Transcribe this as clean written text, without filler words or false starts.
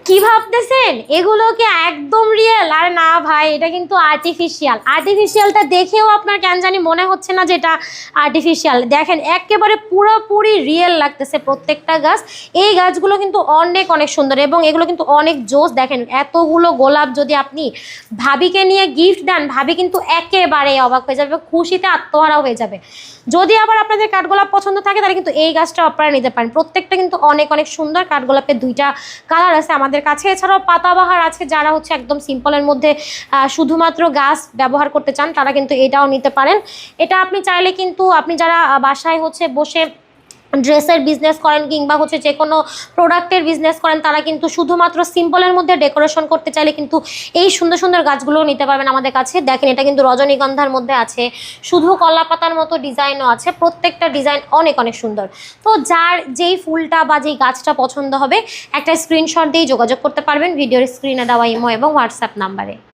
কি ভাবতেছেন এগুলো কি একদম রিয়েল? আর না ভাই, এটা কিন্তু আর্টিফিশিয়াল। আর্টিফিশিয়ালটা দেখেও আপনার কেন জানি মনে হচ্ছে না যে এটা আর্টিফিশিয়াল। দেখেন একেবারে পুরোপুরি রিয়েল লাগতেছে প্রত্যেকটা গাছ। এই গাছগুলো কিন্তু অনেক অনেক সুন্দর এবং এগুলো কিন্তু অনেক জোস। দেখেন এতগুলো গোলাপ যদি আপনি ভাবিকে নিয়ে গিফট দেন, ভাবি কিন্তু একেবারে অবাক হয়ে যাবে, খুশিতে আত্মহারা হয়ে যাবে। যদি আবার আপনাদের কাঠগোলাপ পছন্দ থাকে তাহলে কিন্তু এই গাছটা আপনারা নিতে পারেন। প্রত্যেকটা কিন্তু অনেক অনেক সুন্দর। কাঠগোলাপের দুইটা কালার আছে আমাদের কাছে। এছাড়াও পাতাবাহার আছে, যারা হচ্ছে একদম সিম্পলের মধ্যে শুধুমাত্র গাছ ব্যবহার করতে চান তারা কিন্তু এটাও নিতে পারেন। এটা আপনি চাইলে কিন্তু আপনি যারা বাসায় হচ্ছে বসে ড্রেসের বিজনেস করেন কিংবা হচ্ছে যে কোনো প্রোডাক্টের বিজনেস করেন, তারা কিন্তু শুধুমাত্র সিম্পলের মধ্যে ডেকোরেশন করতে চাইলে কিন্তু এই সুন্দর সুন্দর গাছগুলো নিতে পারবেন আমাদের কাছে। দেখেন এটা কিন্তু রজনীগন্ধার মধ্যে আছে, শুধু কলা পাতার মতো ডিজাইনও আছে। প্রত্যেকটা ডিজাইন অনেক অনেক সুন্দর। তো যার যেই ফুলটা বা যেই গাছটা পছন্দ হবে একটা স্ক্রিনশট দিয়ে যোগাযোগ করতে পারবেন ভিডিওর স্ক্রিনে দেওয়া ইমো এবং হোয়াটসঅ্যাপ নাম্বারে।